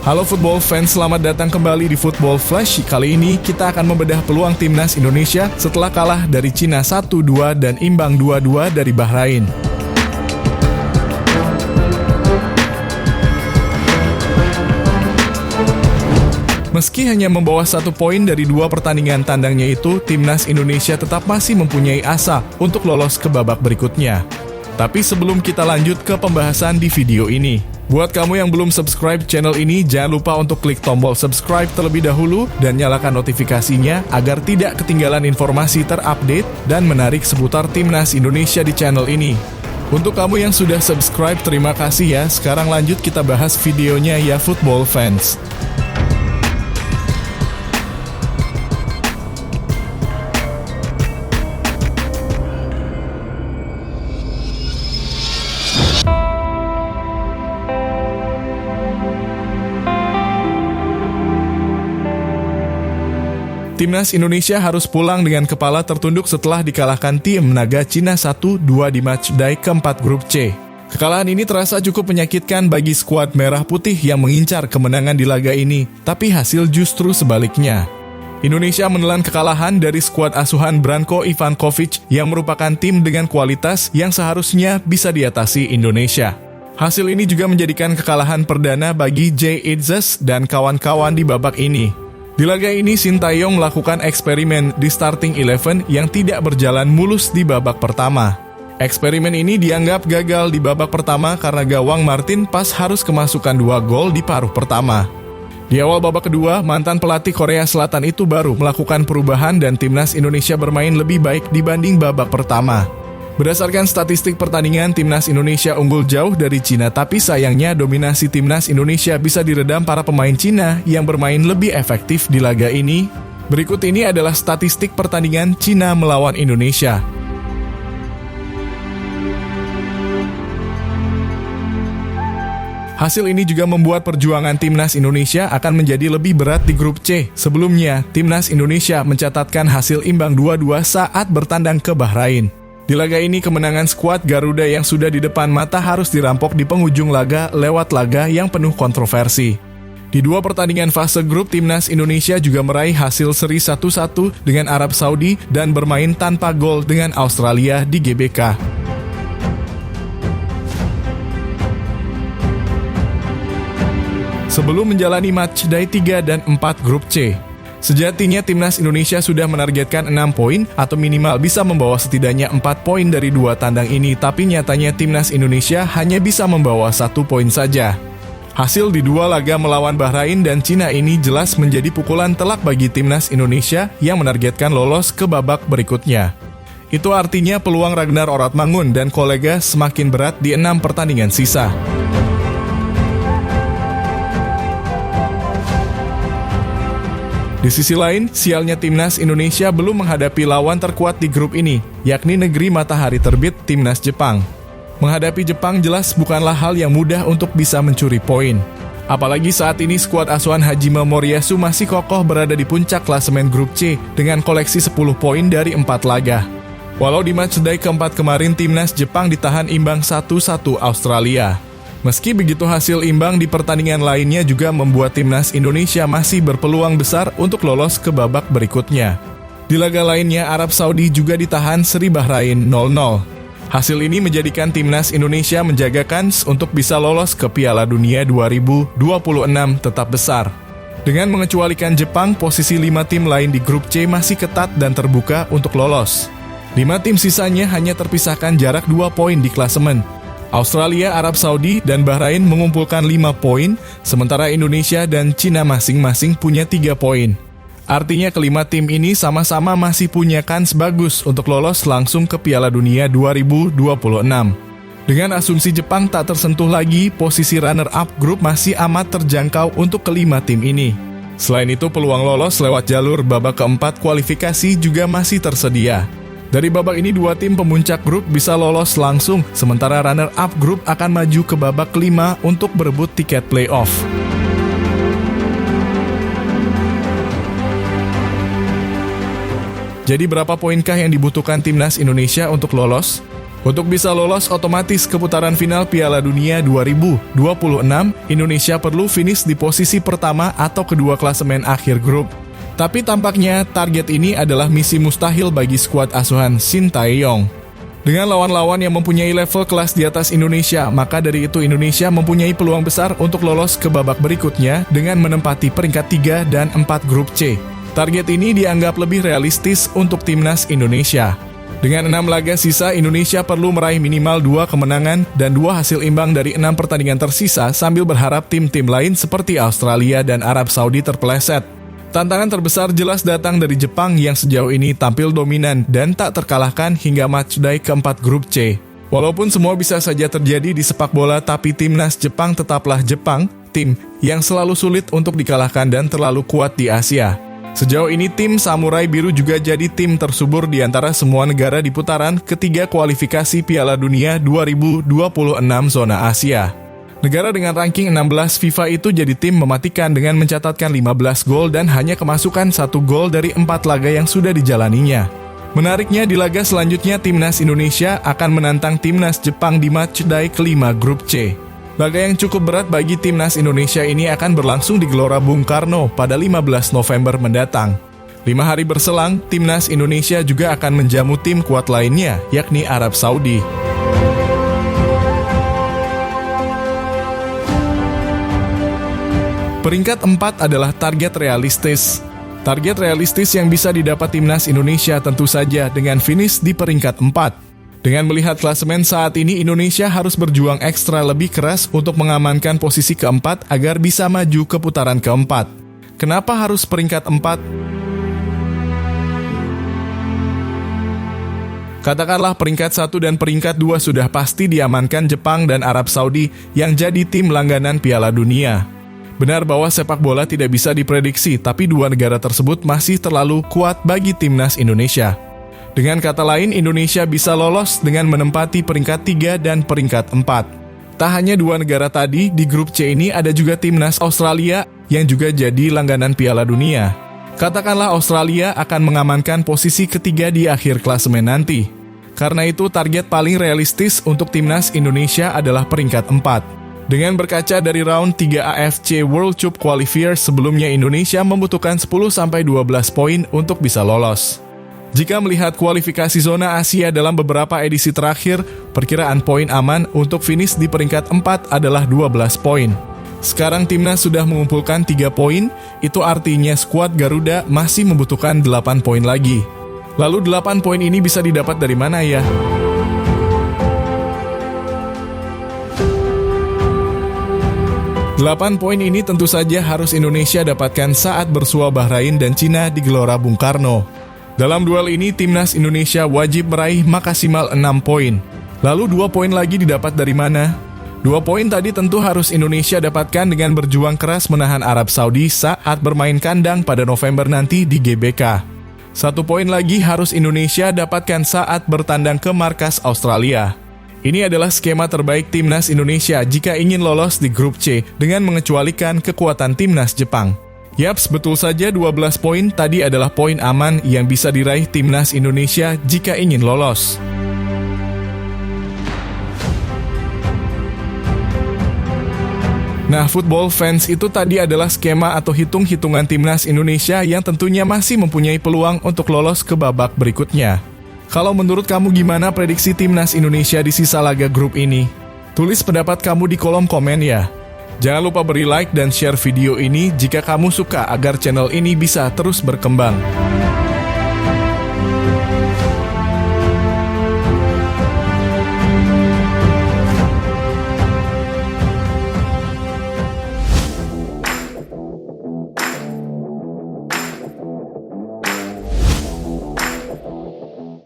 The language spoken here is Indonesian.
Halo football fans, selamat datang kembali di Football Flash. Kali ini kita akan membedah peluang timnas Indonesia setelah kalah dari Cina 1-2 dan imbang 2-2 dari Bahrain. Meski hanya membawa 1 poin dari 2 pertandingan tandangnya itu, timnas Indonesia tetap masih mempunyai asa untuk lolos ke babak berikutnya. Tapi sebelum kita lanjut ke pembahasan di video ini, buat kamu yang belum subscribe channel ini, jangan lupa untuk klik tombol subscribe terlebih dahulu dan nyalakan notifikasinya agar tidak ketinggalan informasi terupdate dan menarik seputar timnas Indonesia di channel ini. Untuk kamu yang sudah subscribe, terima kasih ya. Sekarang lanjut kita bahas videonya ya football fans. Timnas Indonesia harus pulang dengan kepala tertunduk setelah dikalahkan tim Naga Cina 1-2 di matchday keempat grup C. Kekalahan ini terasa cukup menyakitkan bagi skuad merah putih yang mengincar kemenangan di laga ini, tapi hasil justru sebaliknya. Indonesia menelan kekalahan dari skuad asuhan Branko Ivankovic yang merupakan tim dengan kualitas yang seharusnya bisa diatasi Indonesia. Hasil ini juga menjadikan kekalahan perdana bagi Jay Itzes dan kawan-kawan di babak ini. Di laga ini, Sintayong melakukan eksperimen di starting 11 yang tidak berjalan mulus di babak pertama. Eksperimen ini dianggap gagal di babak pertama karena gawang Martin pas harus kemasukan 2 gol di paruh pertama. Di awal babak kedua, mantan pelatih Korea Selatan itu baru melakukan perubahan dan timnas Indonesia bermain lebih baik dibanding babak pertama. Berdasarkan statistik pertandingan, timnas Indonesia unggul jauh dari Cina, tapi sayangnya dominasi timnas Indonesia bisa diredam para pemain Cina yang bermain lebih efektif di laga ini. Berikut ini adalah statistik pertandingan Cina melawan Indonesia. Hasil ini juga membuat perjuangan timnas Indonesia akan menjadi lebih berat di grup C. Sebelumnya, timnas Indonesia mencatatkan hasil imbang 2-2 saat bertandang ke Bahrain. Di laga ini, kemenangan skuad Garuda yang sudah di depan mata harus dirampok di penghujung laga lewat laga yang penuh kontroversi. Di 2 pertandingan fase grup, timnas Indonesia juga meraih hasil seri 1-1 dengan Arab Saudi dan bermain tanpa gol dengan Australia di GBK. Sebelum menjalani matchday 3 dan 4 grup C, sejatinya timnas Indonesia sudah menargetkan 6 poin atau minimal bisa membawa setidaknya 4 poin dari 2 tandang ini, tapi nyatanya timnas Indonesia hanya bisa membawa 1 poin saja. Hasil di 2 laga melawan Bahrain dan Cina ini jelas menjadi pukulan telak bagi timnas Indonesia yang menargetkan lolos ke babak berikutnya. Itu artinya peluang Ragnar Oratmangun dan kolega semakin berat di 6 pertandingan sisa. Di sisi lain, sialnya timnas Indonesia belum menghadapi lawan terkuat di grup ini, yakni negeri matahari terbit timnas Jepang. Menghadapi Jepang jelas bukanlah hal yang mudah untuk bisa mencuri poin. Apalagi saat ini skuad asuhan Hajime Moriyasu masih kokoh berada di puncak klasemen grup C dengan koleksi 10 poin dari 4 laga. Walau di matchday keempat kemarin timnas Jepang ditahan imbang 1-1 Australia. Meski begitu, hasil imbang di pertandingan lainnya juga membuat timnas Indonesia masih berpeluang besar untuk lolos ke babak berikutnya. Di laga lainnya, Arab Saudi juga ditahan seri Bahrain 0-0. Hasil ini menjadikan timnas Indonesia menjaga kans untuk bisa lolos ke Piala Dunia 2026 tetap besar. Dengan mengecualikan Jepang, posisi 5 tim lain di grup C masih ketat dan terbuka untuk lolos. 5 tim sisanya hanya terpisahkan jarak 2 poin di klasemen. Australia, Arab Saudi, dan Bahrain mengumpulkan 5 poin, sementara Indonesia dan Cina masing-masing punya 3 poin. Artinya kelima tim ini sama-sama masih punya kans bagus untuk lolos langsung ke Piala Dunia 2026. Dengan asumsi Jepang tak tersentuh lagi, posisi runner-up grup masih amat terjangkau untuk kelima tim ini. Selain itu, peluang lolos lewat jalur babak keempat kualifikasi juga masih tersedia. Dari babak ini 2 tim pemuncak grup bisa lolos langsung, sementara runner-up grup akan maju ke babak kelima untuk berebut tiket playoff. Jadi berapa poinkah yang dibutuhkan timnas Indonesia untuk lolos? Untuk bisa lolos otomatis ke putaran final Piala Dunia 2026, Indonesia perlu finish di posisi pertama atau kedua klasemen akhir grup. Tapi tampaknya target ini adalah misi mustahil bagi skuad asuhan Shin Tae-yong. Dengan lawan-lawan yang mempunyai level kelas di atas Indonesia, maka dari itu Indonesia mempunyai peluang besar untuk lolos ke babak berikutnya dengan menempati peringkat 3 dan 4 grup C. Target ini dianggap lebih realistis untuk timnas Indonesia. Dengan 6 laga sisa, Indonesia perlu meraih minimal 2 kemenangan dan 2 hasil imbang dari 6 pertandingan tersisa sambil berharap tim-tim lain seperti Australia dan Arab Saudi terpeleset. Tantangan terbesar jelas datang dari Jepang yang sejauh ini tampil dominan dan tak terkalahkan hingga matchday keempat grup C. Walaupun semua bisa saja terjadi di sepak bola, tapi timnas Jepang tetaplah Jepang, tim yang selalu sulit untuk dikalahkan dan terlalu kuat di Asia. Sejauh ini tim Samurai Biru juga jadi tim tersubur di antara semua negara di putaran ketiga kualifikasi Piala Dunia 2026 zona Asia. Negara dengan ranking 16 FIFA itu jadi tim mematikan dengan mencatatkan 15 gol dan hanya kemasukan 1 gol dari 4 laga yang sudah dijalaninya. Menariknya, di laga selanjutnya timnas Indonesia akan menantang timnas Jepang di matchday kelima grup C. Laga yang cukup berat bagi timnas Indonesia ini akan berlangsung di Gelora Bung Karno pada 15 November mendatang. 5 hari berselang, timnas Indonesia juga akan menjamu tim kuat lainnya, yakni Arab Saudi. Peringkat 4 adalah target realistis. Target realistis yang bisa didapat timnas Indonesia tentu saja dengan finish di peringkat 4. Dengan melihat klasemen saat ini, Indonesia harus berjuang ekstra lebih keras untuk mengamankan posisi keempat agar bisa maju ke putaran keempat. Kenapa harus peringkat 4? Katakanlah peringkat 1 dan peringkat 2 sudah pasti diamankan Jepang dan Arab Saudi yang jadi tim langganan Piala Dunia. Benar bahwa sepak bola tidak bisa diprediksi, tapi 2 negara tersebut masih terlalu kuat bagi timnas Indonesia. Dengan kata lain, Indonesia bisa lolos dengan menempati peringkat 3 dan peringkat 4. Tak hanya 2 negara tadi, di grup C ini ada juga timnas Australia yang juga jadi langganan Piala Dunia. Katakanlah Australia akan mengamankan posisi ketiga di akhir klasemen nanti. Karena itu target paling realistis untuk timnas Indonesia adalah peringkat 4. Dengan berkaca dari round 3 AFC World Cup Qualifier sebelumnya, Indonesia membutuhkan 10-12 poin untuk bisa lolos. Jika melihat kualifikasi zona Asia dalam beberapa edisi terakhir, perkiraan poin aman untuk finish di peringkat 4 adalah 12 poin. Sekarang timnas sudah mengumpulkan 3 poin, itu artinya skuad Garuda masih membutuhkan 8 poin lagi. Lalu 8 poin ini bisa didapat dari mana ya? Delapan poin ini tentu saja harus Indonesia dapatkan saat bersua Bahrain dan Cina di Gelora Bung Karno. Dalam duel ini, timnas Indonesia wajib meraih maksimal 6 poin. Lalu 2 poin lagi didapat dari mana? 2 poin tadi tentu harus Indonesia dapatkan dengan berjuang keras menahan Arab Saudi saat bermain kandang pada November nanti di GBK. 1 poin lagi harus Indonesia dapatkan saat bertandang ke markas Australia. Ini adalah skema terbaik timnas Indonesia jika ingin lolos di grup C dengan mengecualikan kekuatan timnas Jepang. Yaps, betul saja 12 poin tadi adalah poin aman yang bisa diraih timnas Indonesia jika ingin lolos. Nah, football fans, itu tadi adalah skema atau hitung-hitungan timnas Indonesia yang tentunya masih mempunyai peluang untuk lolos ke babak berikutnya. Kalau menurut kamu gimana prediksi timnas Indonesia di sisa laga grup ini? Tulis pendapat kamu di kolom komen ya. Jangan lupa beri like dan share video ini jika kamu suka agar channel ini bisa terus berkembang.